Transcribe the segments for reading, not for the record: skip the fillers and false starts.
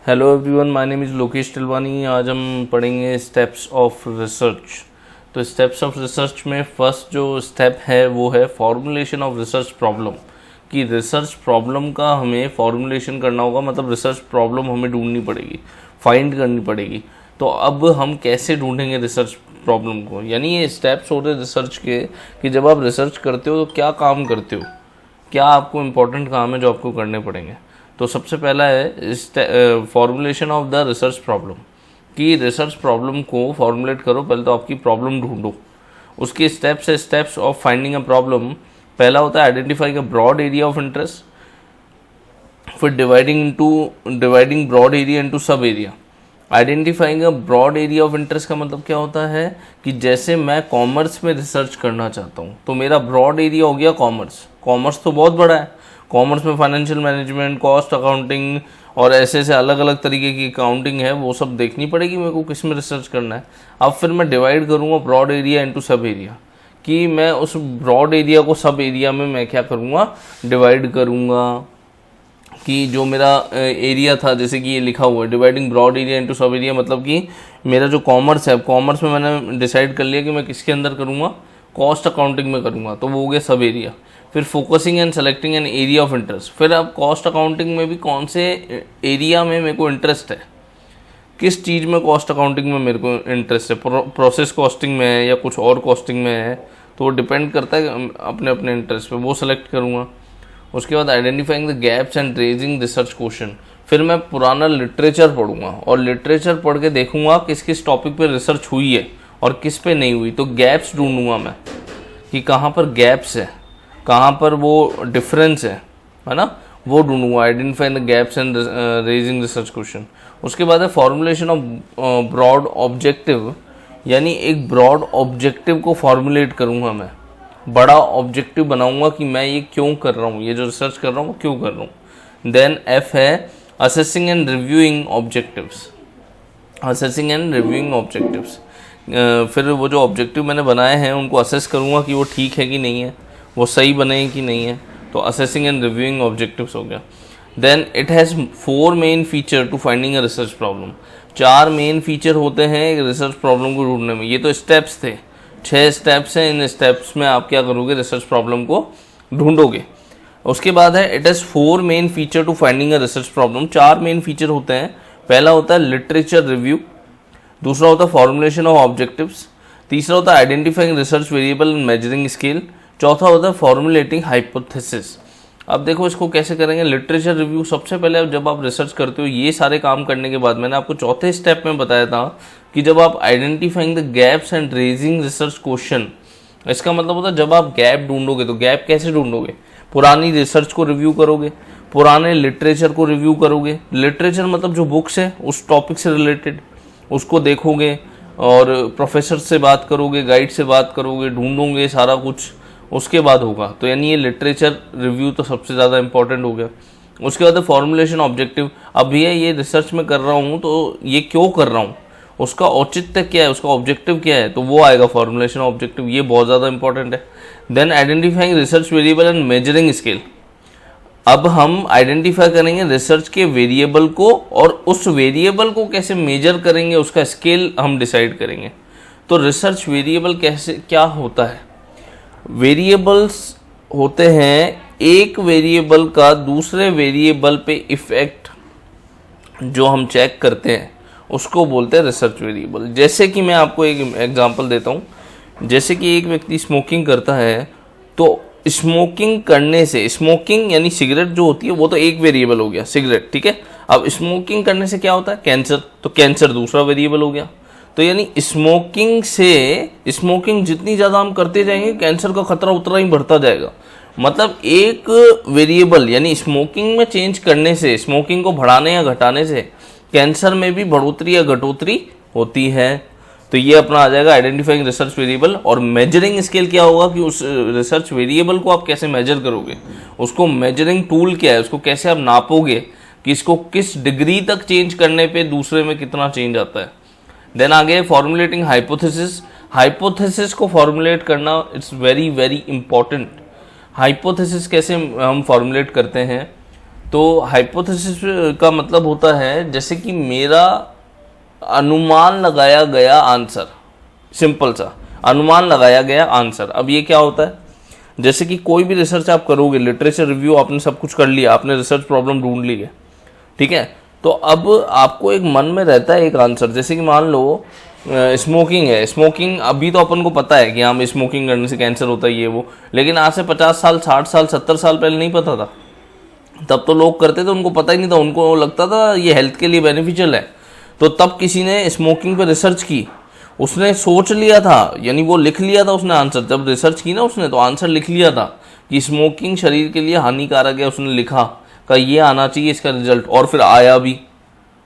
Hello everyone, my name is Lokesh Tilwani. आज हम पढ़ेंगे स्टेप्स ऑफ रिसर्च। तो स्टेप्स ऑफ रिसर्च में फर्स्ट जो स्टेप है वो है फॉर्मुलेशन ऑफ रिसर्च प्रॉब्लम। कि रिसर्च प्रॉब्लम का हमें फॉर्मुलेशन करना होगा, मतलब रिसर्च प्रॉब्लम हमें ढूंढनी पड़ेगी, फाइंड करनी पड़ेगी। तो अब हम कैसे ढूंढेंगे रिसर्च प्रॉब्लम को, यानी ये स्टेप्स होते हैं रिसर्च के कि जब आप रिसर्च करते हो तो क्या काम करते हो, क्या आपको इम्पोर्टेंट काम है जो आपको करने पड़ेंगे। तो सबसे पहला है formulation of the research problem. कि रिसर्च प्रॉब्लम को फॉर्मुलेट करो, पहले तो आपकी प्रॉब्लम ढूंढो। उसके स्टेप्स है steps of finding a problem. पहला होता है identifying a broad area of interest, फिर dividing broad area into sub area. Identifying a broad area of interest का मतलब क्या होता है कि जैसे मैं कॉमर्स में रिसर्च करना चाहता हूँ तो मेरा ब्रॉड एरिया हो गया कॉमर्स। कॉमर्स तो बहुत बड़ा है, कॉमर्स में फाइनेंशियल मैनेजमेंट, कॉस्ट अकाउंटिंग और ऐसे अलग अलग तरीके की अकाउंटिंग है, वो सब देखनी पड़ेगी मेरे को किस में रिसर्च करना है। अब फिर मैं डिवाइड करूँगा broad area into sub area, कि मैं उस ब्रॉड एरिया को सब एरिया में मैं क्या करूँगा, डिवाइड करूँगा। कि जो मेरा एरिया था, जैसे कि ये लिखा हुआ है dividing broad area into sub area, मतलब कि मेरा जो कॉमर्स है, कॉमर्स में मैंने डिसाइड कर लिया कि मैं किसके अंदर करूँगा, कॉस्ट अकाउंटिंग में करूँगा, तो वो हो गया सब एरिया। फिर focusing and selecting an area of interest. फिर अब कॉस्ट अकाउंटिंग में भी कौन से एरिया में मेरे को इंटरेस्ट है, किस चीज़ में कॉस्ट अकाउंटिंग में मेरे को इंटरेस्ट है, प्रोसेस कॉस्टिंग में है या कुछ और कॉस्टिंग में है, तो वो डिपेंड करता है अपने अपने इंटरेस्ट पे, वो सेलेक्ट करूँगा। उसके बाद identifying the gaps and raising research question. फिर मैं पुराना लिटरेचर पढ़ूंगा और लिटरेचर पढ़ के देखूंगा किस किस टॉपिक पे रिसर्च हुई है और किस पे नहीं हुई। तो गैप्स ढूंढूंगा मैं कि कहाँ पर गैप्स है, कहाँ पर वो डिफरेंस है ना, वो ढूंढूंगा। Identifying the gaps and raising research question. उसके बाद है फॉर्मुलेशन ऑफ ब्रॉड ऑब्जेक्टिव, यानी एक ब्रॉड ऑब्जेक्टिव को फॉर्मुलेट करूंगा मैं, बड़ा ऑब्जेक्टिव बनाऊंगा कि मैं ये क्यों कर रहा हूँ, ये जो रिसर्च कर रहा हूँ क्यों कर रहा हूँ। देन एफ है assessing and reviewing objectives. Assessing and reviewing objectives, फिर वो जो ऑब्जेक्टिव मैंने बनाए हैं उनको असेस करूँगा कि वो ठीक है कि नहीं है, वो सही बने हैं कि नहीं है। तो असेसिंग एंड रिव्यूइंग ऑब्जेक्टिव्स हो गया। Then it has 4 main feature to finding a research problem. 4 main feature होते हैं एक रिसर्च प्रॉब्लम को ढूंढने में। ये तो स्टेप्स थे, 6 स्टेप्स हैं। इन स्टेप्स में आप क्या करोगे, रिसर्च प्रॉब्लम को ढूंढोगे। उसके बाद है it has 4 main feature to finding a research problem. 4 main feature होते हैं। पहला होता है लिटरेचर रिव्यू, दूसरा होता है फॉर्मुलेशन ऑफ ऑब्जेक्टिव्स, तीसरा होता है identifying research variable and measuring scale, चौथा होता है फॉर्मुलेटिंग हाइपोथेसिस। अब देखो इसको कैसे करेंगे। लिटरेचर रिव्यू सबसे पहले जब आप रिसर्च करते हो, ये सारे काम करने के बाद मैंने आपको चौथे स्टेप में बताया था कि जब आप identifying the gaps and raising research question, इसका मतलब होता है जब आप गैप ढूंढोगे, तो गैप कैसे ढूंढोगे, पुरानी रिसर्च को रिव्यू करोगे, पुराने लिटरेचर को रिव्यू करोगे। लिटरेचर मतलब जो बुक्स है उस टॉपिक से रिलेटेड, उसको देखोगे और प्रोफेसर से बात करोगे, गाइड से बात करोगे, ढूंढोगे सारा कुछ, उसके बाद होगा। तो यानी ये लिटरेचर रिव्यू तो सबसे ज़्यादा इंपॉर्टेंट हो गया। उसके बाद फॉर्मुलेशन ऑब्जेक्टिव। अब भैया ये रिसर्च में कर रहा हूँ तो ये क्यों कर रहा हूँ, उसका औचित्य क्या है, उसका ऑब्जेक्टिव क्या है, तो वो आएगा फॉर्मुलेशन ऑब्जेक्टिव। ये बहुत ज़्यादा इंपॉर्टेंट है। Then identifying research variable and measuring scale. अब हम आइडेंटिफाई करेंगे रिसर्च के वेरिएबल को और उस वेरिएबल को कैसे मेजर करेंगे, उसका स्केल हम डिसाइड करेंगे। तो रिसर्च वेरिएबल कैसे क्या होता है, वेरिएबल्स होते हैं एक वेरिएबल का दूसरे वेरिएबल पे इफेक्ट जो हम चेक करते हैं उसको बोलते हैं रिसर्च वेरिएबल। जैसे कि मैं आपको एक एग्जांपल देता हूँ। जैसे कि एक व्यक्ति स्मोकिंग करता है, तो स्मोकिंग करने से, स्मोकिंग यानी सिगरेट जो होती है वो तो एक वेरिएबल हो गया, सिगरेट, ठीक है। अब स्मोकिंग करने से क्या होता है, कैंसर, तो कैंसर दूसरा वेरिएबल हो गया। तो यानी स्मोकिंग से, स्मोकिंग जितनी ज़्यादा हम करते जाएंगे कैंसर का खतरा उतना ही बढ़ता जाएगा। मतलब एक वेरिएबल यानी स्मोकिंग में चेंज करने से, स्मोकिंग को बढ़ाने या घटाने से कैंसर में भी बढ़ोतरी या घटोतरी होती है। तो ये अपना आ जाएगा आइडेंटिफाइंग रिसर्च वेरिएबल। और मेजरिंग स्केल क्या होगा कि उस रिसर्च वेरिएबल को आप कैसे मेजर करोगे, उसको मेजरिंग टूल क्या है, उसको कैसे आप नापोगे कि इसको किस डिग्री तक चेंज करने पे दूसरे में कितना चेंज आता है। देन आगे फॉर्मुलेटिंग हाइपोथेसिस। हाइपोथेसिस को फॉर्मुलेट करना it's very very important. Hypothesis कैसे हम फॉर्मुलेट करते हैं, तो हाइपोथेसिस का मतलब होता है जैसे कि मेरा अनुमान लगाया गया आंसर, सिंपल सा अनुमान लगाया गया आंसर। अब ये क्या होता है, जैसे कि कोई भी रिसर्च आप करोगे, लिटरेचर रिव्यू आपने सब कुछ कर लिया, आपने रिसर्च प्रॉब्लम ढूंढ ली है, ठीक है, तो अब आपको एक मन में रहता है एक आंसर। जैसे कि मान लो स्मोकिंग है, स्मोकिंग अभी तो अपन को पता है कि हाँ स्मोकिंग करने से कैंसर होता है ये वो, लेकिन आज से 50 साल 60 साल 70 साल पहले नहीं पता था। तब तो लोग करते थे, उनको पता ही नहीं था, उनको लगता था ये हेल्थ के लिए बेनिफिशियल है। तो तब किसी ने स्मोकिंग पे रिसर्च की, उसने सोच लिया था, यानी वो लिख लिया था उसने आंसर, जब रिसर्च की ना उसने तो आंसर लिख लिया था कि स्मोकिंग शरीर के लिए हानिकारक है, उसने लिखा का ये आना चाहिए इसका रिजल्ट, और फिर आया भी,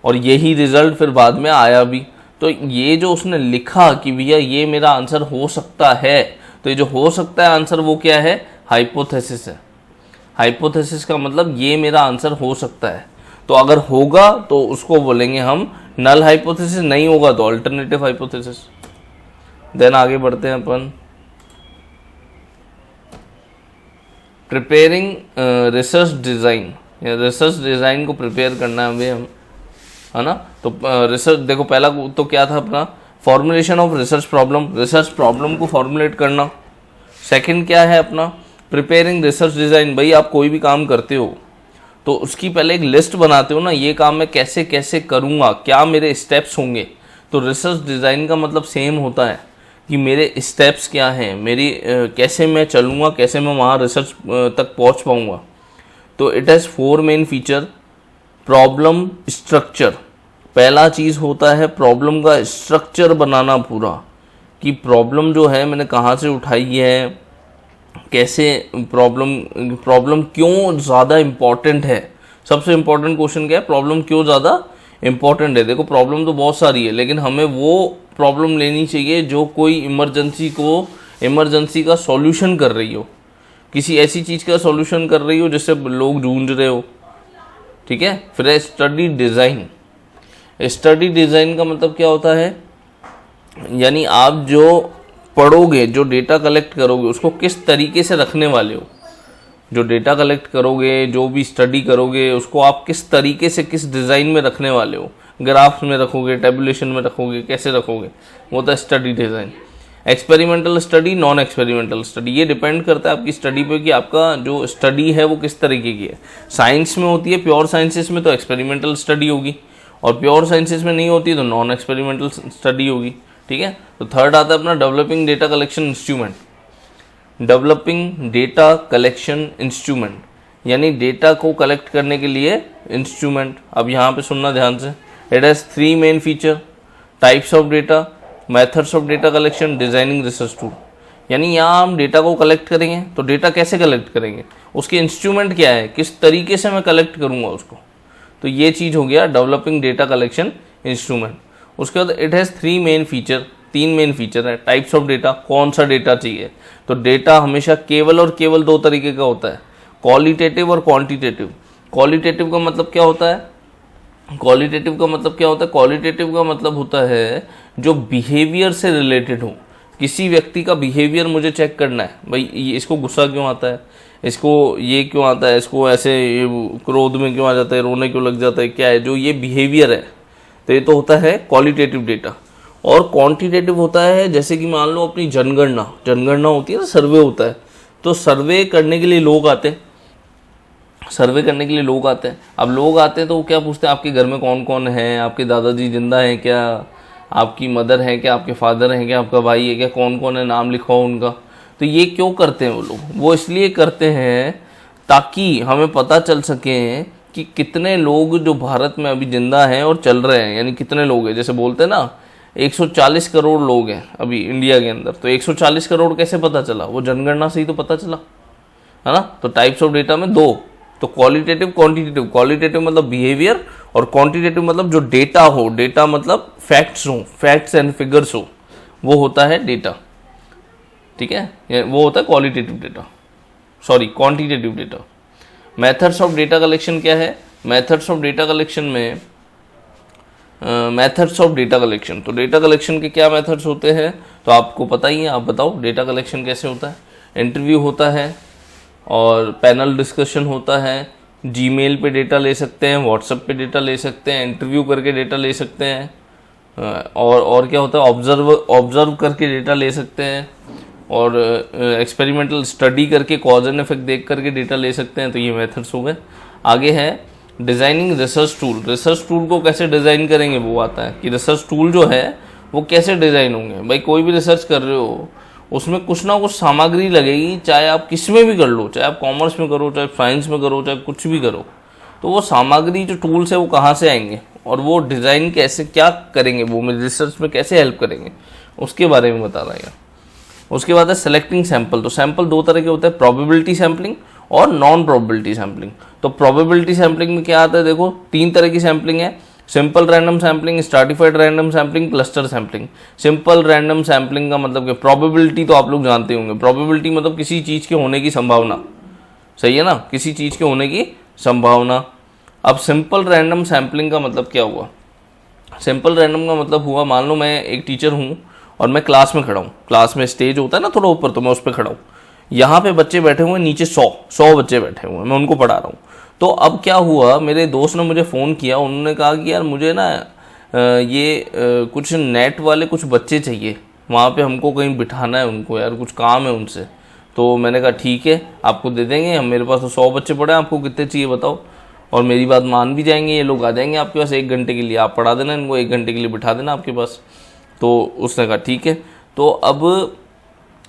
और यही रिजल्ट फिर बाद में आया भी। तो ये जो उसने लिखा कि भैया ये मेरा आंसर हो सकता है, तो ये जो हो सकता है आंसर वो क्या है, हाइपोथेसिस है। हाइपोथेसिस का मतलब ये मेरा आंसर हो सकता है। तो अगर होगा तो उसको बोलेंगे हम नल हाइपोथेसिस, नहीं होगा तो अल्टरनेटिव हाइपोथेसिस। देन आगे बढ़ते हैं अपन, प्रिपेयरिंग रिसर्च डिज़ाइन, या रिसर्च डिज़ाइन को प्रिपेयर करना है हमें, हम है ना। तो रिसर्च देखो, पहला तो क्या था अपना, formulation of research problem, research problem को फॉर्मुलेट करना। सेकंड क्या है अपना, प्रिपेयरिंग रिसर्च डिज़ाइन। भाई आप कोई भी काम करते हो तो उसकी पहले एक लिस्ट बनाते हो ना, ये काम मैं कैसे कैसे करूँगा, क्या मेरे स्टेप्स होंगे। तो रिसर्च डिज़ाइन का मतलब सेम होता है कि मेरे स्टेप्स क्या हैं, मेरी कैसे मैं चलूँगा, कैसे मैं वहाँ रिसर्च तक पहुँच पाऊँगा। तो it has 4 main feature. Problem structure, पहला चीज़ होता है प्रॉब्लम का स्ट्रक्चर बनाना पूरा, कि प्रॉब्लम जो है मैंने कहाँ से उठाई है, कैसे प्रॉब्लम क्यों ज़्यादा इम्पॉर्टेंट है। सबसे इम्पॉर्टेंट क्वेश्चन क्या है, प्रॉब्लम क्यों ज़्यादा इम्पॉर्टेंट है। देखो प्रॉब्लम तो बहुत सारी है, लेकिन हमें वो प्रॉब्लम लेनी चाहिए जो कोई इमरजेंसी का सॉल्यूशन कर रही हो, किसी ऐसी चीज़ का सॉल्यूशन कर रही हो जिससे लोग जूझ रहे हो, ठीक है। फिर स्टडी डिज़ाइन। स्टडी डिज़ाइन का मतलब क्या होता है, यानी आप जो पढ़ोगे, जो डेटा कलेक्ट करोगे, उसको किस तरीके से रखने वाले हो। जो डेटा कलेक्ट करोगे, जो भी स्टडी करोगे, उसको आप किस तरीके से, किस डिज़ाइन में रखने वाले हो। ग्राफ्स में रखोगे, टेबुलेशन में रखोगे, कैसे रखोगे, वो होता है study design. Experimental study, non experimental study, ये डिपेंड करता है आपकी स्टडी पे कि आपका जो स्टडी है वो किस तरीके की है। साइंस में होती है, प्योर साइंसेस में तो एक्सपेरिमेंटल स्टडी होगी, और प्योर साइंसेस में नहीं होती तो नॉन एक्सपेरिमेंटल स्टडी होगी, ठीक है। तो थर्ड आता है अपना developing data collection instrument. Developing data collection instrument, यानी डेटा को कलेक्ट करने के लिए इंस्ट्रूमेंट। अब यहाँ पे सुनना ध्यान से, it has 3 main feature, types of data, methods of data collection, designing research tool. यानी यहाँ हम डेटा को कलेक्ट करेंगे, तो डेटा कैसे कलेक्ट करेंगे, उसके इंस्ट्रूमेंट क्या है, किस तरीके से मैं कलेक्ट करूँगा उसको। तो ये चीज़ हो गया डेवलपिंग डेटा कलेक्शन इंस्ट्रूमेंट। उसके बाद it has 3 main feature, 3 main feature है। टाइप्स ऑफ डेटा, कौन सा डेटा चाहिए, तो डेटा हमेशा केवल और केवल 2 तरीके का होता है, क्वालिटेटिव और क्वांटिटेटिव। क्वालिटेटिव का मतलब क्या होता है, क्वालिटेटिव का मतलब क्या होता है, क्वालिटेटिव का मतलब होता है जो बिहेवियर से रिलेटेड हो। किसी व्यक्ति का बिहेवियर मुझे चेक करना है, भाई इसको गुस्सा क्यों आता है, इसको ये क्यों आता है, इसको ऐसे क्रोध में क्यों आ जाता है, रोने क्यों लग जाता है, क्या है, जो ये बिहेवियर है, तो ये तो होता है क्वालिटेटिव डेटा। और क्वांटिटेटिव होता है, जैसे कि मान लो अपनी जनगणना होती है ना, सर्वे होता है, तो सर्वे करने के लिए लोग आते हैं, अब लोग आते हैं तो वो क्या पूछते हैं, आपके घर में कौन कौन है, आपके दादाजी जिंदा हैं क्या, आपकी मदर है क्या, आपके फादर हैं क्या, आपका भाई है क्या, कौन कौन है, नाम लिखा हो उनका। तो ये क्यों करते हैं वो लोग, वो इसलिए करते हैं ताकि हमें पता चल सके कि कितने लोग जो भारत में अभी जिंदा हैं और चल रहे हैं, यानी कितने लोग हैं। जैसे बोलते हैं ना 140 करोड़ लोग हैं अभी इंडिया के अंदर, तो 140 करोड़ कैसे पता चला, वो जनगणना से ही तो पता चला, है ना। तो टाइप्स ऑफ डेटा में 2, तो क्वालिटेटिव क्वांटिटेटिव। क्वालिटेटिव मतलब बिहेवियर, और क्वांटिटेटिव मतलब जो डेटा हो, डेटा मतलब फैक्ट्स हो, फैक्ट्स एंड फिगर्स हो, वो होता है डेटा, ठीक है, वो होता है qualitative data, sorry quantitative data. Methods of data collection क्या है, मेथड्स ऑफ डेटा कलेक्शन में मेथड्स ऑफ डेटा कलेक्शन, तो डेटा कलेक्शन के क्या मेथड्स होते हैं, तो आपको पता ही है, आप बताओ डेटा कलेक्शन कैसे होता है। इंटरव्यू होता है, और पैनल डिस्कशन होता है, जीमेल पे डेटा ले सकते हैं, व्हाट्सएप पे डेटा ले सकते हैं, इंटरव्यू करके डेटा ले सकते हैं, और क्या होता है, ऑब्जर्व करके डेटा ले सकते हैं, और एक्सपेरिमेंटल स्टडी करके कॉज एंड इफेक्ट देख करके डेटा ले सकते हैं। तो ये मेथड्स हो गए। आगे है designing research tool. Research tool को कैसे डिज़ाइन करेंगे वो आता है कि रिसर्च टूल जो है वो कैसे डिज़ाइन होंगे। भाई कोई भी रिसर्च कर रहे हो उसमें कुछ ना कुछ सामग्री लगेगी, चाहे आप किस में भी कर लो, चाहे आप कॉमर्स में करो, चाहे साइंस में करो, चाहे कुछ भी करो। तो वो सामग्री जो टूल्स है वो कहाँ से आएंगे और वो डिज़ाइन कैसे क्या करेंगे, वो मेरे रिसर्च में कैसे हेल्प करेंगे, उसके बारे में बता रहा है। उसके बाद है सेलेक्टिंग सैंपल। तो सैंपल दो तरह के होते हैं, प्रोबेबिलिटी सैम्पलिंग और नॉन प्रोबेबिलिटी सैम्पलिंग। तो प्रोबेबिलिटी सैम्पलिंग में क्या आता है, देखो 3 तरह की सैम्पलिंग है, simple random sampling, stratified random sampling, cluster sampling. Simple random sampling का मतलब कि प्रोबेबिलिटी तो आप लोग जानते होंगे, प्रोबेबिलिटी मतलब किसी चीज़ के होने की संभावना, सही है ना, किसी चीज़ के होने की संभावना। अब सिंपल रैंडम सैम्पलिंग का मतलब क्या हुआ, सिंपल रैंडम का मतलब हुआ, मान लो मैं एक टीचर हूँ और मैं क्लास में खड़ा हूँ, क्लास में स्टेज होता है ना थोड़ा ऊपर, तो मैं उस पर खड़ा हूँ, यहाँ पे बच्चे बैठे हुए हैं, नीचे 100 बच्चे बैठे हुए हैं, मैं उनको पढ़ा रहा हूँ। तो अब क्या हुआ, मेरे दोस्त ने मुझे फ़ोन किया, उन्होंने कहा कि यार मुझे ना कुछ नेट वाले कुछ बच्चे चाहिए, वहाँ पे हमको कहीं बिठाना है उनको, यार कुछ काम है उनसे। तो मैंने कहा ठीक है आपको दे देंगे, हम मेरे पास तो 100 बच्चे पड़े हैं, आपको कितने चाहिए बताओ, और मेरी बात मान भी जाएंगे, ये लोग आ जाएंगे आपके पास 1 घंटे के लिए, आप पढ़ा देना इनको, 1 घंटे के लिए बिठा देना आपके पास। तो उसने कहा ठीक है। तो अब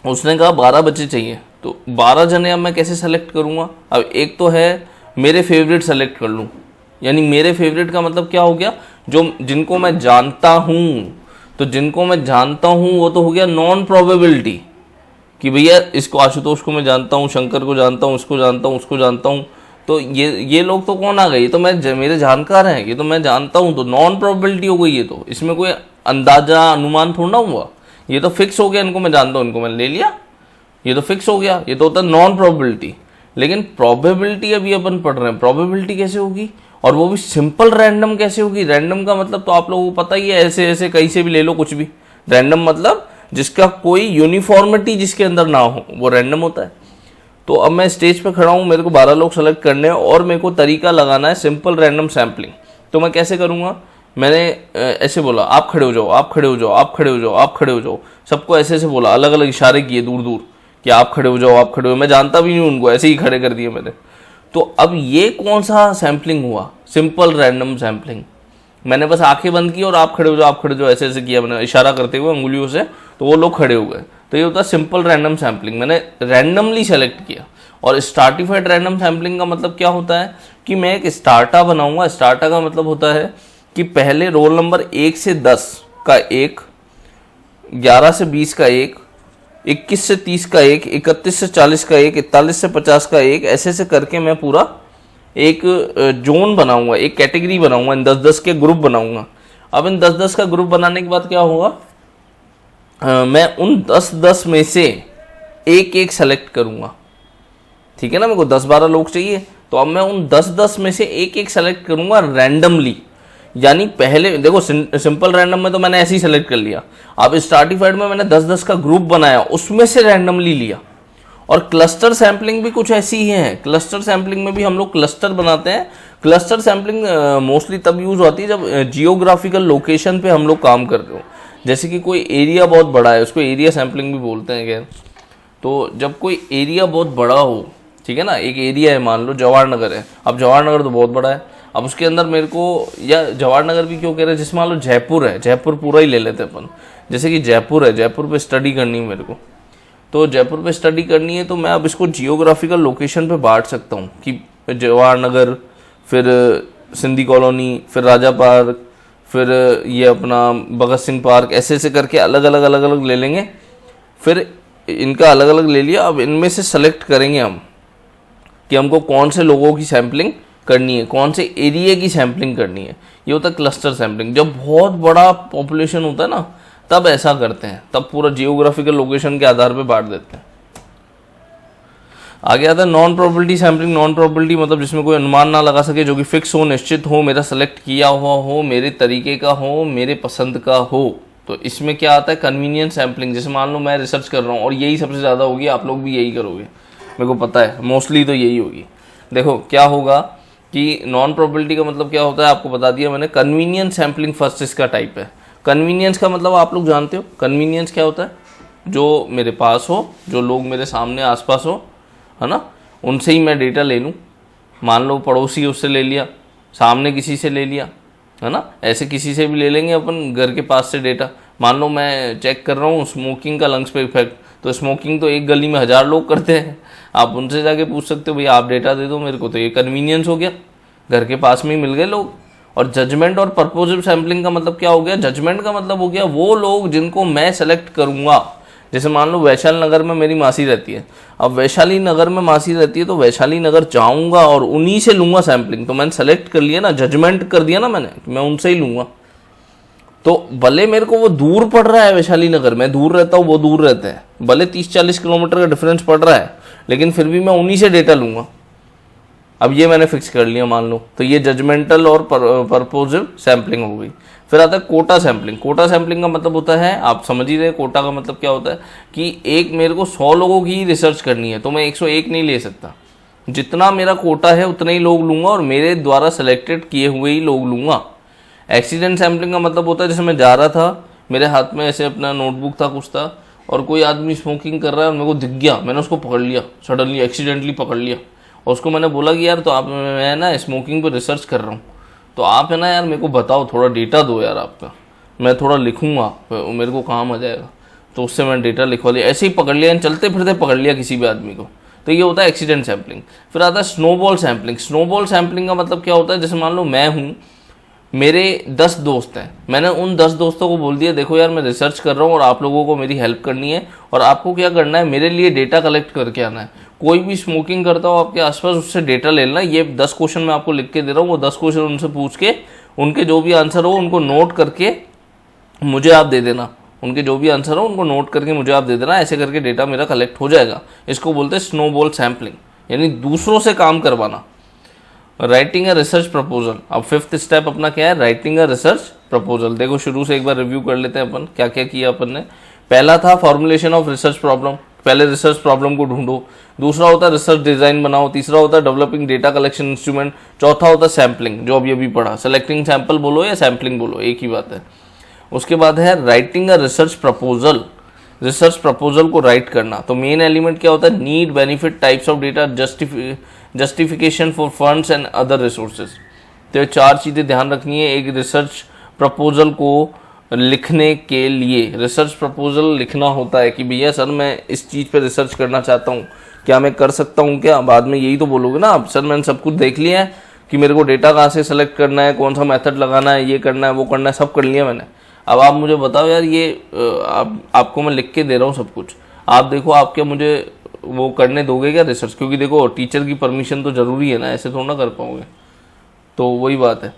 उसने कहा 12 बच्चे चाहिए, तो 12 जने अब मैं कैसे सेलेक्ट करूँगा। अब एक तो है मेरे फेवरेट सेलेक्ट कर लूँ, यानी मेरे फेवरेट का मतलब क्या हो गया, जो जिनको मैं जानता हूँ। तो जिनको मैं जानता हूँ वो तो हो गया नॉन प्रोबेबिलिटी, कि भैया इसको आशुतोष को मैं जानता हूँ, शंकर को जानता हूँ, इसको जानता हूँ, उसको जानता हूँ। तो ये लोग तो कौन आ गए, ये तो मेरे जानकार हैं, ये तो मैं जानता हूँ, तो नॉन प्रोबेबिलिटी हो गई। ये तो इसमें कोई अंदाजा अनुमान थोड़ा हुआ, ये तो फिक्स हो गया, इनको मैं जानता हूँ, इनको मैंने ले लिया, ये तो फिक्स हो गया, ये तो होता है नॉन प्रोबेबिलिटी। लेकिन प्रोबेबिलिटी अभी अपन पढ़ रहे हैं, प्रोबेबिलिटी कैसे होगी, और वो भी सिंपल रैंडम कैसे होगी। रैंडम का मतलब तो आप लोगों को पता ही है, ऐसे ऐसे कहीं से भी ले लो कुछ भी। रैंडम मतलब जिसका कोई यूनिफॉर्मिटी जिसके अंदर ना हो, वो रैंडम होता है। तो अब मैं स्टेज पे खड़ा हूँ, मेरे को 12 लोग सेलेक्ट करने हैं और मेरे को तरीका लगाना है सिंपल रैंडम सैम्पलिंग। तो मैं कैसे करूँगा, मैंने ऐसे बोला आप खड़े हो जाओ, आप खड़े हो जाओ, आप खड़े हो जाओ, आप खड़े हो जाओ, सबको ऐसे ऐसे बोला, अलग अलग इशारे किए दूर दूर कि आप खड़े हो जाओ, आप खड़े हो। मैं जानता भी नहीं उनको, ऐसे ही खड़े कर दिए मैंने। तो अब ये कौन सा सैम्पलिंग हुआ, सिंपल रैंडम सैम्पलिंग। मैंने बस आंखें बंद की और आप खड़े हो जाओ, आप खड़े हो जाओ, ऐसे ऐसे किया मैंने इशारा करते हुए अंगुलियों से, तो वो लोग खड़े हो गए। तो ये होता है सिंपल रैंडम सैम्पलिंग, मैंने रैंडमली सेलेक्ट किया। और स्ट्रैटिफाइड रैंडम सैम्पलिंग का मतलब क्या होता है कि मैं एक स्टार्टा बनाऊंगा। स्टार्टा का मतलब होता है कि पहले रोल नंबर 1 से 10 का 1, 11 से 20 का 1, 21 से 30 का 1, 31 से 40 का 1, 41 से 50 का 1, ऐसे ऐसे करके मैं पूरा एक जोन बनाऊंगा, एक कैटेगरी बनाऊंगा, इन 10-10 के ग्रुप बनाऊंगा। अब इन 10-10 का ग्रुप बनाने के बाद क्या होगा, मैं उन 10-10 में से एक एक सेलेक्ट करूंगा, ठीक है ना। मेरे को 10-12 लोग चाहिए, तो अब मैं उन 10-10 में से एक एक सेलेक्ट करूंगा रैंडमली। यानी पहले देखो सिंपल रैंडम में तो मैंने ऐसे ही सेलेक्ट कर लिया, अब स्ट्रैटिफाइड में मैंने 10-10 का ग्रुप बनाया, उसमें से रैंडमली लिया। और क्लस्टर सैम्पलिंग भी कुछ ऐसी ही है। क्लस्टर सैम्पलिंग में भी हम लोग क्लस्टर बनाते हैं। क्लस्टर सैम्पलिंग मोस्टली तब यूज होती है जब जियोग्राफिकल लोकेशन पे हम लोग काम कर रहे हो, जैसे कि कोई एरिया बहुत बड़ा है, उसको एरिया सैम्पलिंग भी बोलते हैं खैर। तो जब कोई एरिया बहुत बड़ा हो, ठीक है ना, एक एरिया है, मान लो जवाहर नगर है, अब जवाहर नगर तो बहुत बड़ा है, अब उसके अंदर मेरे को, या जवाहर नगर भी क्यों कह रहे हैं, जैसे मान लो जयपुर है, जयपुर पूरा ही ले लेते हैं अपन, जैसे कि जयपुर है, जयपुर पे स्टडी करनी है मेरे को, तो जयपुर पे स्टडी करनी है, तो मैं अब इसको जियोग्राफिकल लोकेशन पे बांट सकता हूँ कि जवाहर नगर, फिर सिंधी कॉलोनी, फिर राजा पार्क, फिर ये अपना भगत सिंह पार्क, ऐसे ऐसे करके अलग अलग ले लेंगे। फिर इनका अलग अलग ले लिया, अब इनमें से सेलेक्ट करेंगे हम कि हमको कौन से लोगों की सैम्पलिंग करनी है, कौन से एरिया की सैम्पलिंग करनी है। ये होता है क्लस्टर सैम्पलिंग। जब बहुत बड़ा पॉपुलेशन होता है ना, तब ऐसा करते हैं, तब पूरा जियोग्राफिकल लोकेशन के आधार पे बांट देते हैं। आगे आता है non probability sampling. Non probability मतलब जिसमें कोई अनुमान ना लगा सके, जो कि फिक्स हो, निश्चित हो, मेरा सेलेक्ट किया हुआ हो, मेरे तरीके का हो, मेरे पसंद का हो। तो इसमें क्या आता है, कन्वीनियंस सैम्पलिंग। जैसे मान लो मैं रिसर्च कर रहा हूँ और यही सबसे ज़्यादा होगी, आप लोग भी यही करोगे, मेरे को पता है, मोस्टली तो यही होगी। देखो क्या होगा कि नॉन प्रोबेबिलिटी का मतलब क्या होता है, आपको बता दिया मैंने। कन्वीनियंस सैम्पलिंग फर्स्ट इसका टाइप है। कन्वीनियंस का मतलब आप लोग जानते हो, कन्वीनियंस क्या होता है, जो मेरे पास हो, जो लोग मेरे सामने आसपास हो, है ना, उनसे ही मैं डेटा ले लूँ। मान लो पड़ोसी उससे ले लिया, सामने किसी से ले लिया, है ना, ऐसे किसी से भी ले लेंगे अपन घर के पास से डेटा। मान लो मैं चेक कर रहा हूँ स्मोकिंग का लंग्स पे इफेक्ट, तो स्मोकिंग तो एक गली में 1000 लोग करते हैं, आप उनसे जाके पूछ सकते हो भाई आप डेटा दे दो मेरे को, तो ये कन्वीनियंस हो गया, घर के पास में ही मिल गए लोग। और जजमेंट और पर्पोजिव सैम्पलिंग का मतलब क्या हो गया, जजमेंट का मतलब हो गया वो लोग जिनको मैं सेलेक्ट करूँगा। जैसे मान लो वैशाली नगर में मेरी मासी रहती है, अब वैशाली नगर में मासी रहती है तो वैशाली नगर जाऊंगा और उन्हीं से लूंगा सैम्पलिंग, तो मैंने सेलेक्ट कर लिया ना, जजमेंट कर दिया ना मैंने कि मैं उनसे ही लूंगा। तो भले मेरे को वो दूर पड़ रहा है, वैशाली नगर में दूर रहता हूँ, वो दूर रहते हैं, भले 30-40 किलोमीटर का डिफरेंस पड़ रहा है, लेकिन फिर भी मैं उन्हीं से डेटा लूंगा। अब ये मैंने फिक्स कर लिया मान लो, तो ये जजमेंटल और पर्पोजिव सैम्पलिंग हो गई। फिर आता है कोटा सैम्पलिंग। कोटा सैम्पलिंग का मतलब होता है, आप समझ ही रहे कोटा का मतलब क्या होता है, कि एक मेरे को 100 लोगों की रिसर्च करनी है तो मैं 101 नहीं ले सकता, जितना मेरा कोटा है उतने ही लोग लूंगा और मेरे द्वारा सेलेक्टेड किए हुए ही लोग लूंगा। एक्सीडेंट सैम्पलिंग का मतलब होता है, जैसे मैं जा रहा था, मेरे हाथ में ऐसे अपना नोटबुक था कुछ था, और कोई आदमी स्मोकिंग कर रहा है और मेरे को दिख गया, मैंने उसको पकड़ लिया, सडनली एक्सीडेंटली पकड़ लिया, और उसको मैंने बोला कि यार तो आप, मैं ना स्मोकिंग पे रिसर्च कर रहा हूँ, तो आप है ना यार मेरे को बताओ, थोड़ा डेटा दो यार आपका, मैं थोड़ा लिखूंगा, मेरे को काम आ जाएगा। तो उससे मैंने डेटा लिखवा लिया, ऐसे ही पकड़ लिया, चलते फिरते पकड़ लिया किसी भी आदमी को। तो ये होता है एक्सीडेंट सैम्पलिंग। फिर आता है स्नोबॉल सैम्पलिंग। स्नोबॉल सैम्पलिंग का मतलब क्या होता है, जैसे मान लो मैं हूँ, मेरे 10 दोस्त हैं, मैंने उन 10 दोस्तों को बोल दिया देखो यार मैं रिसर्च कर रहा हूँ और आप लोगों को मेरी हेल्प करनी है, और आपको क्या करना है, मेरे लिए डेटा कलेक्ट करके आना है। कोई भी स्मोकिंग करता हो आपके आसपास, उससे डेटा ले लेना। ये 10 क्वेश्चन मैं आपको लिख के दे रहा हूँ, वो 10 क्वेश्चन उनसे पूछ के, उनके जो भी आंसर हो उनको नोट करके मुझे आप दे देना, उनके जो भी आंसर हो उनको नोट करके मुझे आप दे देना। ऐसे करके डेटा मेरा कलेक्ट हो जाएगा। इसको बोलते हैं स्नोबॉल सैम्पलिंग, यानी दूसरों से काम करवाना। Writing a research proposal. अब 5th स्टेप अपना क्या है, राइटिंग अ रिसर्च प्रपोजल। देखो शुरू से एक बार रिव्यू कर लेते हैं अपन, क्या क्या किया अपन ने। पहला था फॉर्मुलेशन ऑफ रिसर्च प्रॉब्लम, पहले रिसर्च प्रॉब्लम को ढूंढो। दूसरा होता है रिसर्च डिजाइन बनाओ। तीसरा होता है डेवलपिंग डेटा कलेक्शन इंस्ट्रूमेंट। चौथा होता है सैम्पलिंग, जो अभी पढ़ा, सेलेक्टिंग सैंपल बोलो या सैम्पलिंग बोलो, एक ही बात है। उसके बाद है writing a research proposal, research proposal को राइट करना। तो मेन एलिमेंट क्या होता है, need, benefit, types of data, justification for funds and other resources. तो ये 4 चीज़ें ध्यान रखनी है एक रिसर्च प्रपोजल को लिखने के लिए। रिसर्च प्रपोजल लिखना होता है कि भैया सर मैं इस चीज़ पे रिसर्च करना चाहता हूँ, क्या मैं कर सकता हूँ क्या। बाद में यही तो बोलोगे ना आप, सर मैंने सब कुछ देख लिया है कि मेरे को डेटा कहाँ से सेलेक्ट करना है, कौन सा मेथड लगाना है, ये करना है वो करना है, सब कर लिया मैंने। अब आप मुझे बताओ यार, ये आपको मैं लिख के दे रहा हूँ सब कुछ, आप देखो आप क्या मुझे वो करने दोगे क्या रिसर्च, क्योंकि देखो टीचर की परमिशन तो जरूरी है ना, ऐसे थोड़ा ना कर पाओगे। तो वही बात है,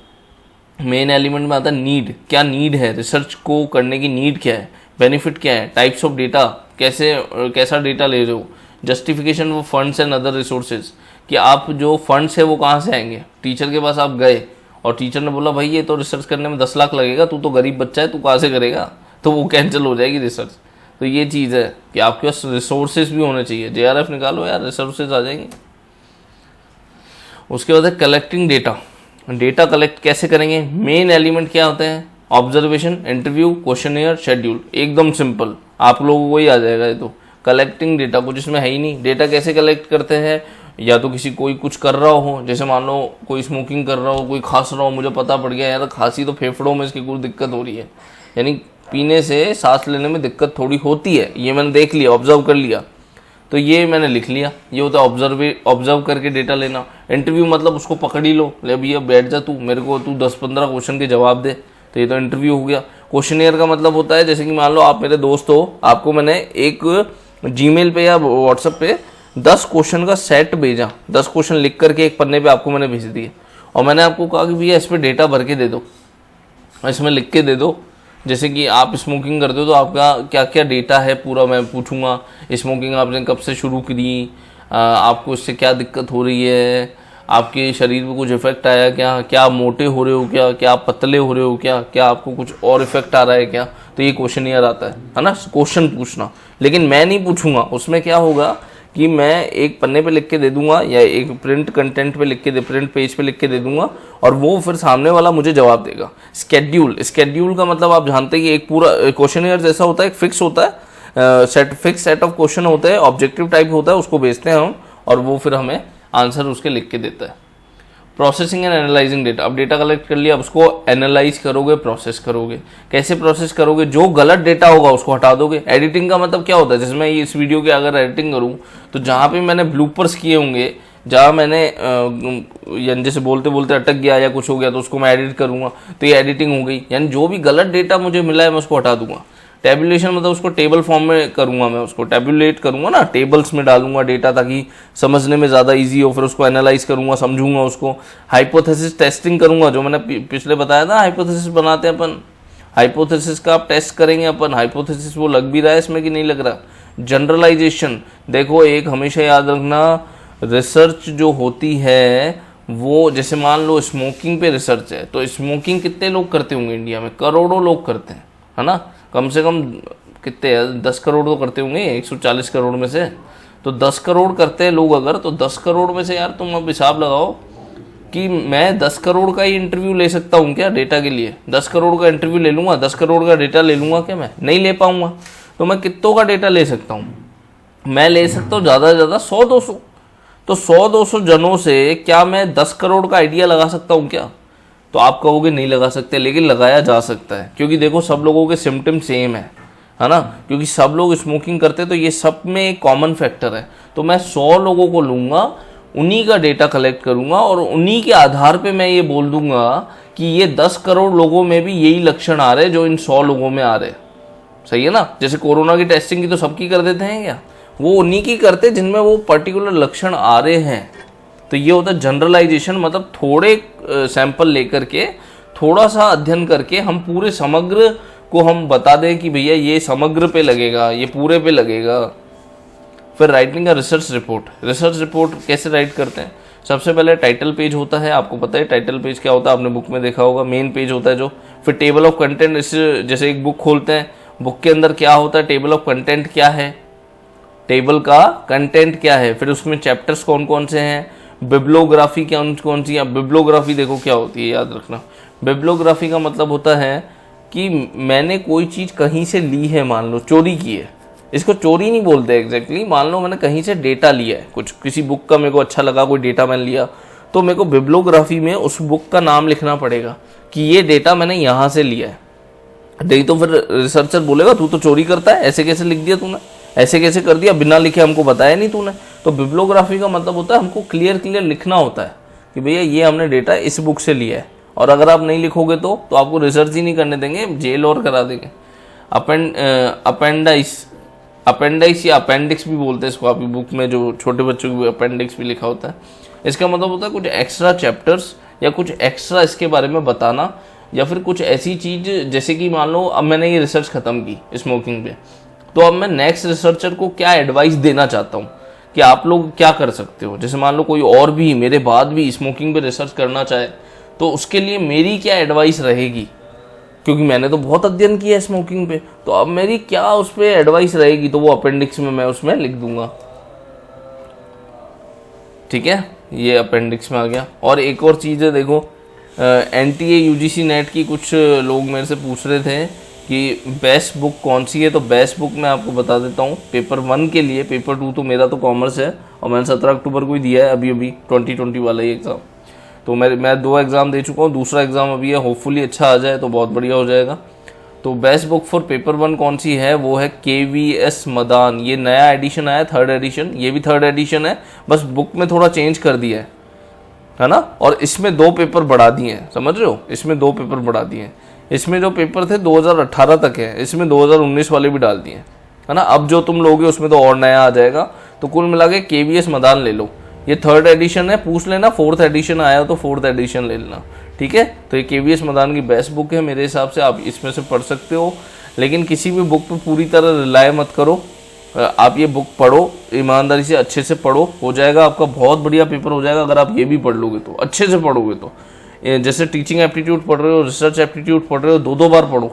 मेन एलिमेंट में आता है नीड, क्या नीड है, रिसर्च को करने की नीड क्या है, बेनिफिट क्या है, टाइप्स ऑफ डेटा, कैसा डेटा ले रहे हो, justification for funds and other resources, कि आप जो फंड्स है वो कहाँ से आएंगे। टीचर के पास आप गए और टीचर ने बोला भाई ये तो रिसर्च करने में 10 लाख लगेगा, तू तो गरीब बच्चा है, तू कहाँ से करेगा, तो वो कैंसिल हो जाएगी रिसर्च। तो ये चीज़ है कि आपके पास रिसोर्सेज भी होने चाहिए। JRF निकालो यार, रिसोर्सेज आ जाएंगे। उसके बाद है कलेक्टिंग डेटा। डेटा कलेक्ट कैसे करेंगे, मेन एलिमेंट क्या होते हैं, ऑब्जर्वेशन, इंटरव्यू, क्वेश्चनियर, शेड्यूल। एकदम सिंपल, आप लोगों को ही आ जाएगा ये तो। कलेक्टिंग डेटा, कुछ इसमें है ही नहीं। डेटा कैसे कलेक्ट करते हैं, या तो किसी कोई कुछ कर रहा हो, जैसे मान लो कोई स्मोकिंग कर रहा हो, कोई खांस रहा हो, मुझे पता पड़ गया यार खांसी तो फेफड़ों में इसकी कुछ दिक्कत हो रही है, यानी पीने से सांस लेने में दिक्कत थोड़ी होती है, ये मैंने देख लिया, ऑब्जर्व कर लिया, तो ये मैंने लिख लिया। ये होता है ऑब्जर्व करके डेटा लेना। इंटरव्यू मतलब उसको पकड़ ही लो, ले भैया बैठ जा तू, मेरे को तू 10-15 क्वेश्चन के जवाब दे, तो ये तो इंटरव्यू हो गया। क्वेश्चनियर का मतलब होता है, जैसे कि मान लो आप मेरे दोस्त हो, आपको मैंने एक जीमेल पे या व्हाट्सएप पे 10 क्वेश्चन का सेट भेजा, 10 क्वेश्चन लिख करके एक पन्ने पे आपको मैंने भेज दिए, और मैंने आपको कहा कि भैया इस पर डेटा भर के दे दो, इसमें लिख के दे दो। जैसे कि आप स्मोकिंग करते हो तो आपका क्या क्या डेटा है पूरा मैं पूछूंगा, स्मोकिंग आपने कब से शुरू करी, आपको इससे क्या दिक्कत हो रही है, आपके शरीर पे कुछ इफेक्ट आया क्या, क्या आप मोटे हो रहे हो क्या आप पतले हो रहे हो क्या आपको कुछ और इफेक्ट आ रहा है क्या। तो ये क्वेश्चनियर आता है ना, क्वेश्चन पूछना। लेकिन मैं नहीं पूछूंगा, उसमें क्या होगा कि मैं एक पन्ने पे लिख के दे दूंगा या एक प्रिंट कंटेंट पे लिख के प्रिंट पेज पे लिख के दे दूंगा और वो फिर सामने वाला मुझे जवाब देगा। स्केड्यूल का मतलब आप जानते हैं कि एक पूरा क्वेश्चनियर जैसा होता है, एक फिक्स होता है, फिक्स सेट ऑफ क्वेश्चन होते हैं, ऑब्जेक्टिव टाइप होता है, उसको भेजते हैं हम और वो फिर हमें आंसर उसके लिख के देता है। प्रोसेसिंग एंड एनालाइजिंग डेटा, अब डेटा कलेक्ट कर लिया, अब उसको एनालाइज करोगे, प्रोसेस करोगे। कैसे प्रोसेस करोगे? जो गलत डेटा होगा उसको हटा दोगे। एडिटिंग का मतलब क्या होता है? जैसे मैं इस वीडियो की अगर एडिटिंग करूँ तो जहाँ पे मैंने ब्लूपर्स किए होंगे, जहाँ मैंने यानी जैसे बोलते बोलते अटक गया या कुछ हो गया तो उसको मैं एडिट करूँगा, तो ये एडिटिंग हो गई। यानी जो भी गलत डेटा मुझे मिला है मैं उसको हटा दूंगा। टेबुलेशन मतलब उसको टेबल फॉर्म में करूंगा, मैं उसको टेबुलेट करूंगा ना, टेबल्स में डालूंगा डेटा ताकि समझने में ज़्यादा इजी हो, फिर उसको एनालाइज करूंगा, समझूंगा उसको। हाइपोथेसिस टेस्टिंग करूंगा, जो मैंने पिछले बताया था, हाइपोथेसिस बनाते हैं अपन, हाइपोथेसिस का आप टेस्ट करेंगे अपन, हाइपोथेसिस वो लग भी रहा है इसमें कि नहीं लग रहा। जनरलाइजेशन, देखो एक हमेशा याद रखना, रिसर्च जो होती है वो, जैसे मान लो स्मोकिंग पे रिसर्च है, तो स्मोकिंग कितने लोग करते होंगे इंडिया में? करोड़ों लोग करते हैं, है ना। कम से कम कितने, 10 करोड़ तो करते होंगे 140 करोड़ में से, तो 10 करोड़ करते हैं लोग अगर, तो 10 करोड़ में से यार तुम अब हिसाब लगाओ कि मैं 10 करोड़ का ही इंटरव्यू ले सकता हूँ क्या डेटा के लिए? 10 करोड़ का इंटरव्यू ले लूँगा, 10 करोड़ का डेटा ले लूँगा क्या? मैं नहीं ले पाऊँगा। तो मैं कितनों का डेटा ले सकता हूँ? मैं ले सकता हूँ ज़्यादा से ज़्यादा 100-200। तो 100-200 जनों से क्या मैं 10 करोड़ का आइडिया लगा सकता हूँ क्या? तो आप कहोगे नहीं लगा सकते, लेकिन लगाया जा सकता है, क्योंकि देखो सब लोगों के सिम्टम सेम है ना, क्योंकि सब लोग स्मोकिंग करते हैं, तो ये सब में एक कॉमन फैक्टर है। तो मैं 100 लोगों को लूँगा, उन्हीं का डेटा कलेक्ट करूँगा और उन्हीं के आधार पे मैं ये बोल दूंगा कि ये 10 करोड़ लोगों में भी यही लक्षण आ रहे हैं जो इन 100 लोगों में आ रहे। सही है ना। जैसे कोरोना की टेस्टिंग की तो सबकी कर देते हैं क्या? वो उन्हीं की करते जिनमें वो पर्टिकुलर लक्षण आ रहे हैं। तो ये होता है जनरलाइजेशन, मतलब थोड़े सैंपल लेकर के, थोड़ा सा अध्ययन करके हम पूरे समग्र को हम बता दें कि भैया ये समग्र पे लगेगा, ये पूरे पे लगेगा। फिर राइटिंग का रिसर्च रिपोर्ट कैसे राइट करते हैं? सबसे पहले टाइटल पेज होता है, आपको पता है टाइटल पेज क्या होता है, आपने बुक में देखा होगा। मेन पेज होता है जो, फिर टेबल ऑफ कंटेंट, इस जैसे एक बुक खोलते हैं, बुक के अंदर क्या होता है, टेबल ऑफ कंटेंट क्या है, टेबल का कंटेंट क्या है, फिर उसमें चैप्टर्स कौन कौन से हैं, बिब्लोग्राफी कौन सी है। बिब्लोग्राफी देखो क्या होती है, याद रखना। बिब्लोग्राफी का मतलब होता है कि मैंने कोई चीज़ कहीं से ली है, मान लो चोरी की है, इसको चोरी नहीं बोलते एग्जैक्टली, मान लो मैंने कहीं से डेटा लिया है, कुछ किसी बुक का मेरे को अच्छा लगा, कोई डेटा मैंने लिया, तो मेरे को बिब्लोग्राफी में उस बुक का नाम लिखना पड़ेगा कि ये डेटा मैंने यहाँ से लिया है। नहीं तो फिर रिसर्चर बोलेगा तू तो चोरी करता है, ऐसे कैसे लिख दिया तूने, ऐसे कैसे कर दिया, बिना लिखे हमको बताया नहीं तूने। तो बिब्लोग्राफी का मतलब होता है हमको क्लियर लिखना होता है कि भैया ये हमने डेटा इस बुक से लिया है, और अगर आप नहीं लिखोगे तो आपको रिसर्च ही नहीं करने देंगे, जेल और करा देंगे। अपेंडाइस या अपेंडिक्स भी बोलते हैं इसको, आपकी बुक में जो छोटे बच्चों की अपेंडिक्स भी लिखा होता है। इसका मतलब होता है कुछ एक्स्ट्रा चैप्टर्स या कुछ एक्स्ट्रा इसके बारे में बताना, या फिर कुछ ऐसी चीज़, जैसे कि मान लो अब मैंने ये रिसर्च ख़त्म की स्मोकिंग पे, तो अब मैं नेक्स्ट रिसर्चर को क्या एडवाइस देना चाहता हूँ कि आप लोग क्या कर सकते हो। जैसे मान लो कोई और भी मेरे बाद भी स्मोकिंग पे रिसर्च करना चाहे, तो उसके लिए मेरी क्या एडवाइस रहेगी, क्योंकि मैंने तो बहुत अध्ययन किया है स्मोकिंग पे, तो अब मेरी क्या उस पर एडवाइस रहेगी, तो वो अपेंडिक्स में मैं उसमें लिख दूंगा। ठीक है, ये अपेंडिक्स में आ गया। और एक और चीज़ है, देखो NTA UGC नेट की कुछ लोग मेरे से पूछ रहे थे कि बेस्ट बुक कौन सी है, तो बेस्ट बुक मैं आपको बता देता हूँ पेपर 1 के लिए। पेपर 2 तो मेरा तो कॉमर्स है और मैंने 17 अक्टूबर को ही दिया है, अभी 2020 वाला ही एग्ज़ाम। तो मैं 2 एग्ज़ाम दे चुका हूँ, दूसरा एग्ज़ाम अभी है, होपफुली अच्छा आ जाए तो बहुत बढ़िया हो जाएगा। तो बेस्ट बुक फॉर पेपर 1 कौन सी है, वो है KVS मदान। ये नया एडिशन आया, 3rd एडिशन, ये भी 3rd एडिशन है, बस बुक में थोड़ा चेंज कर दिया है ना। और इसमें 2 पेपर बढ़ा दिए हैं, समझ रहे हो, इसमें 2 पेपर बढ़ा दिए हैं। इसमें जो पेपर थे 2018 तक है, इसमें 2019 वाले भी डाल दिए है ना। अब जो तुम लोगे उसमें तो और नया आ जाएगा। तो कुल मिला के KVS मदान ले लो, ये 3rd एडिशन है, पूछ लेना 4th एडिशन आया तो 4th एडिशन ले लेना, ठीक है। तो ये KVS मदान की बेस्ट बुक है मेरे हिसाब से, आप इसमें से पढ़ सकते हो। लेकिन किसी भी बुक पे पूरी तरह रिलाय मत करो, आप ये बुक पढ़ो, ईमानदारी से अच्छे से पढ़ो, हो जाएगा आपका बहुत बढ़िया पेपर हो जाएगा अगर आप ये भी पढ़ लोगे तो, अच्छे से पढ़ोगे तो। जैसे टीचिंग एप्टीट्यूड पढ़ रहे हो, रिसर्च एप्टीट्यूड पढ़ रहे हो, 2 बार पढ़ो।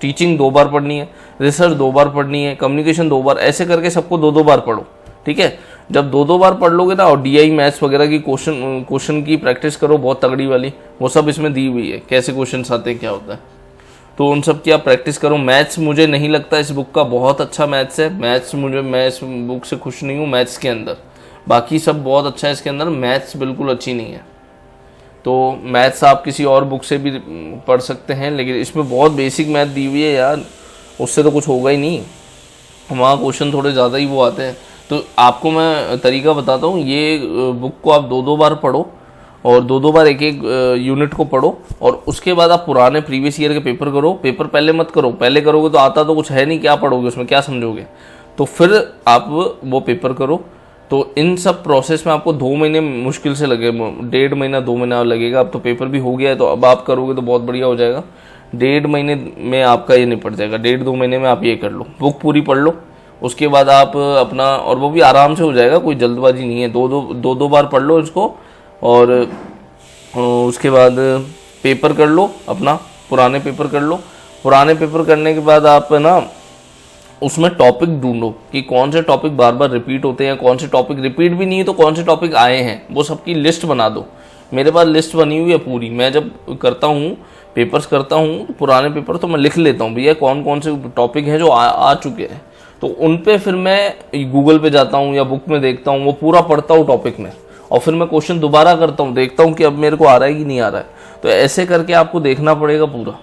टीचिंग 2 बार पढ़नी है, रिसर्च 2 बार पढ़नी है, कम्युनिकेशन 2 बार, ऐसे करके सबको 2 बार पढ़ो, ठीक है। जब 2-2 बार पढ़ लोगे ना, और DI मैथ्स वगैरह की क्वेश्चन की प्रैक्टिस करो बहुत तगड़ी वाली, वो सब इसमें दी हुई है, कैसे क्वेश्चन आते हैं क्या होता है, तो उन सब की आप प्रैक्टिस करो। मैथ्स मुझे नहीं लगता इस बुक का बहुत अच्छा मैथ्स है, मैं इस बुक से खुश नहीं हूँ मैथ्स के अंदर, बाकी सब बहुत अच्छा है, इसके अंदर मैथ्स बिल्कुल अच्छी नहीं है। तो मैथ्स आप किसी और बुक से भी पढ़ सकते हैं, लेकिन इसमें बहुत बेसिक मैथ दी हुई है यार, उससे तो कुछ होगा ही नहीं, वहाँ क्वेश्चन थोड़े ज़्यादा ही वो आते हैं। तो आपको मैं तरीका बताता हूँ, ये बुक को आप 2-2 बार पढ़ो, और 2-2 बार एक यूनिट को पढ़ो, और उसके बाद आप पुराने प्रीवियस ईयर के पेपर करो। पेपर पहले मत करो, पहले करोगे तो आता तो कुछ है नहीं, क्या पढ़ोगे उसमें, क्या समझोगे, तो फिर आप वो पेपर करो। तो इन सब प्रोसेस में आपको 2 महीने मुश्किल से लगे, 1.5 महीना 2 महीना लगेगा। अब तो पेपर भी हो गया है, तो अब आप करोगे तो बहुत बढ़िया हो जाएगा। 1.5 महीने में आपका ये निपट जाएगा, 1.5-2 महीने में आप ये कर लो, बुक पूरी पढ़ लो। उसके बाद आप अपना, और वो भी आराम से हो जाएगा, कोई जल्दबाजी नहीं है, 2-2 बार पढ़ लो इसको, और उसके बाद पेपर कर लो अपना, पुराने पेपर कर लो। पुराने पेपर करने के बाद आप ना उसमें टॉपिक ढूंढो कि कौन से टॉपिक बार बार रिपीट होते हैं, कौन से टॉपिक रिपीट भी नहीं है तो कौन से टॉपिक आए हैं, वो सबकी लिस्ट बना दो। मेरे पास लिस्ट बनी हुई है पूरी, मैं जब करता हूँ पेपर्स करता हूँ पुराने पेपर, तो मैं लिख लेता हूँ भैया कौन कौन से टॉपिक हैं जो आ चुके हैं, तो उन पे फिर मैं गूगल पे जाता हूँ या बुक में देखता हूँ, वो पूरा पढ़ता हूँ टॉपिक में, और फिर मैं क्वेश्चन दोबारा करता हूँ, देखता हूँ कि अब मेरे को आ रहा है कि नहीं आ रहा है। तो ऐसे करके आपको देखना पड़ेगा पूरा,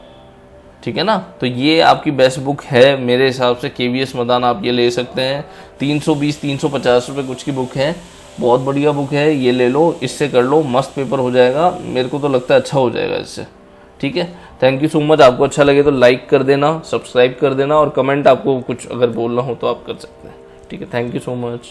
ठीक है ना। तो ये आपकी बेस्ट बुक है मेरे हिसाब से, KVS मदान, आप ये ले सकते हैं। 320-350 रुपये कुछ की बुक है, बहुत बढ़िया बुक है, ये ले लो, इससे कर लो, मस्त पेपर हो जाएगा, मेरे को तो लगता है अच्छा हो जाएगा इससे, ठीक है। Thank you so much. आपको अच्छा लगे तो लाइक कर देना, सब्सक्राइब कर देना, और कमेंट आपको कुछ अगर बोलना हो तो आप कर सकते हैं, ठीक है। Thank you so much.